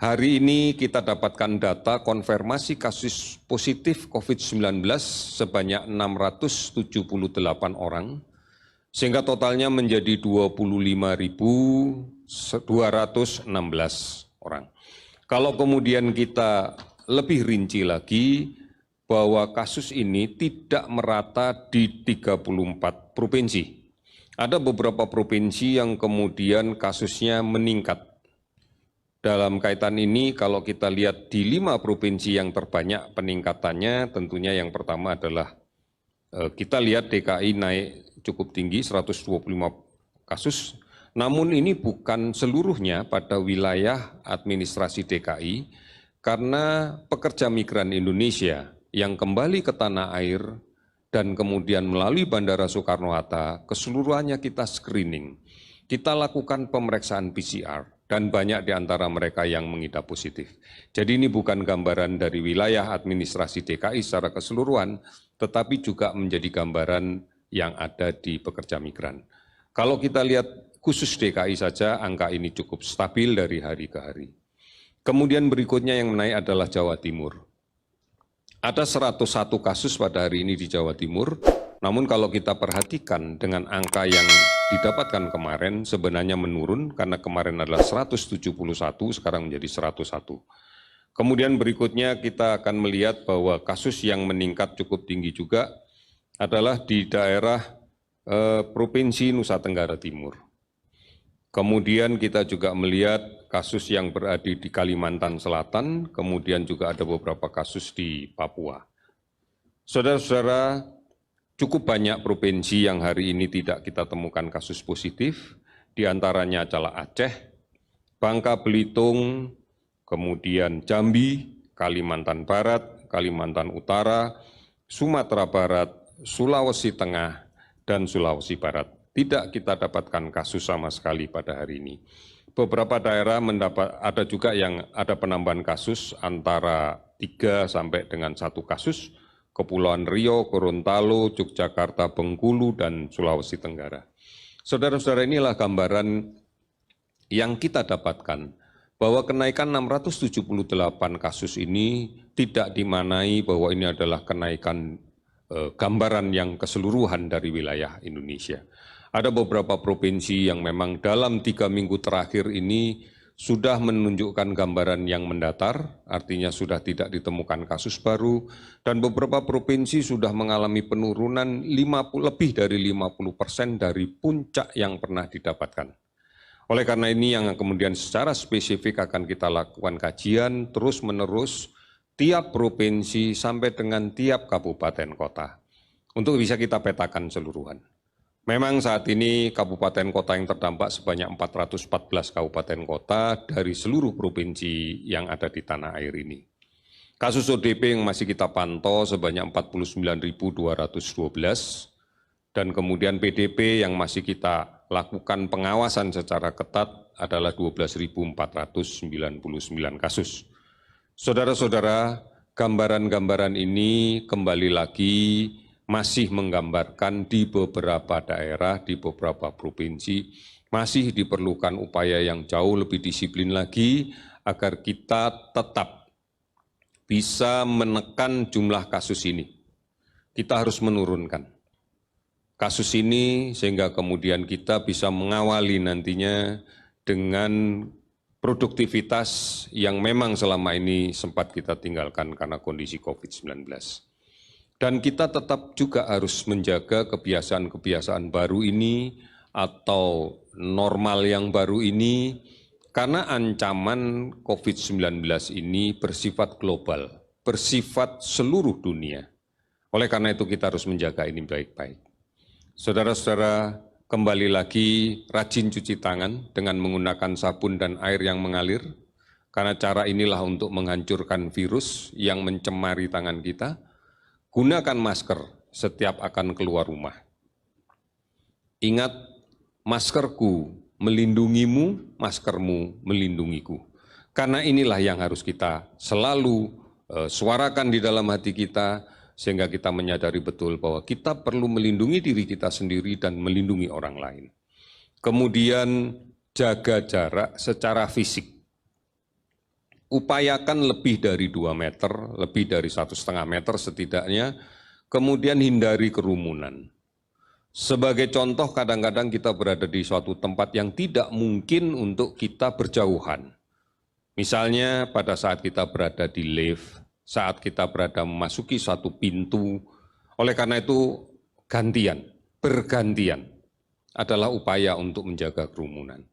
Hari ini kita dapatkan data konfirmasi kasus positif COVID-19 sebanyak 678 orang, sehingga totalnya menjadi 25.216 orang. Kalau kemudian kita lebih rinci lagi, bahwa kasus ini tidak merata di 34 provinsi. Ada beberapa provinsi yang kemudian kasusnya meningkat. Dalam kaitan ini, kalau kita lihat di 5 provinsi yang terbanyak peningkatannya, tentunya yang pertama adalah kita lihat DKI naik cukup tinggi, 125 kasus. Namun ini bukan seluruhnya pada wilayah administrasi DKI, karena pekerja migran Indonesia yang kembali ke tanah air dan kemudian melalui Bandara Soekarno-Hatta, keseluruhannya kita screening. Kita lakukan pemeriksaan PCR dan banyak di antara mereka yang mengidap positif. Jadi ini bukan gambaran dari wilayah administrasi DKI secara keseluruhan, tetapi juga menjadi gambaran yang ada di pekerja migran. Kalau kita lihat khusus DKI saja, angka ini cukup stabil dari hari ke hari. Kemudian berikutnya yang naik adalah Jawa Timur. Ada 101 kasus pada hari ini di Jawa Timur, namun kalau kita perhatikan dengan angka yang didapatkan kemarin sebenarnya menurun, karena kemarin adalah 171, sekarang menjadi 101. Kemudian berikutnya kita akan melihat bahwa kasus yang meningkat cukup tinggi juga adalah di daerah Provinsi Nusa Tenggara Timur. Kemudian kita juga melihat kasus yang berada di Kalimantan Selatan, kemudian juga ada beberapa kasus di Papua. Saudara-saudara, cukup banyak provinsi yang hari ini tidak kita temukan kasus positif, di antaranya adalah Aceh, Bangka Belitung, kemudian Jambi, Kalimantan Barat, Kalimantan Utara, Sumatera Barat, Sulawesi Tengah, dan Sulawesi Barat. Tidak kita dapatkan kasus sama sekali pada hari ini. Beberapa daerah ada juga yang ada penambahan kasus antara 3 sampai dengan 1 kasus, Kepulauan Riau, Gorontalo, Yogyakarta, Bengkulu, dan Sulawesi Tenggara. Saudara-saudara, inilah gambaran yang kita dapatkan, bahwa kenaikan 678 kasus ini tidak dimaknai bahwa ini adalah kenaikan gambaran yang keseluruhan dari wilayah Indonesia. Ada beberapa provinsi yang memang dalam 3 minggu terakhir ini sudah menunjukkan gambaran yang mendatar, artinya sudah tidak ditemukan kasus baru, dan beberapa provinsi sudah mengalami penurunan lebih dari 50% dari puncak yang pernah didapatkan. Oleh karena ini yang kemudian secara spesifik akan kita lakukan kajian terus-menerus tiap provinsi sampai dengan tiap kabupaten kota untuk bisa kita petakan seluruhan. Memang saat ini kabupaten kota yang terdampak sebanyak 414 kabupaten kota dari seluruh provinsi yang ada di tanah air ini. Kasus ODP yang masih kita pantau sebanyak 49.212 dan kemudian PDP yang masih kita lakukan pengawasan secara ketat adalah 12.499 kasus. Saudara-saudara, gambaran-gambaran ini kembali lagi masih menggambarkan di beberapa daerah, di beberapa provinsi, masih diperlukan upaya yang jauh lebih disiplin lagi agar kita tetap bisa menekan jumlah kasus ini. Kita harus menurunkan kasus ini sehingga kemudian kita bisa mengawali nantinya dengan produktivitas yang memang selama ini sempat kita tinggalkan karena kondisi COVID-19. Dan kita tetap juga harus menjaga kebiasaan-kebiasaan baru ini atau normal yang baru ini, karena ancaman COVID-19 ini bersifat global, bersifat seluruh dunia. Oleh karena itu kita harus menjaga ini baik-baik. Saudara-saudara, kembali lagi rajin cuci tangan dengan menggunakan sabun dan air yang mengalir, karena cara inilah untuk menghancurkan virus yang mencemari tangan kita. Gunakan masker setiap akan keluar rumah. Ingat, maskerku melindungimu, maskermu melindungiku. Karena inilah yang harus kita selalu suarakan di dalam hati kita, sehingga kita menyadari betul bahwa kita perlu melindungi diri kita sendiri dan melindungi orang lain. Kemudian jaga jarak secara fisik. upayakan lebih dari 2 meter, lebih dari 1,5 meter setidaknya, kemudian hindari kerumunan. Sebagai contoh, kadang-kadang kita berada di suatu tempat yang tidak mungkin untuk kita berjauhan. Misalnya pada saat kita berada di lift, saat kita berada memasuki suatu pintu. Oleh karena itu, bergantian adalah upaya untuk menjaga kerumunan.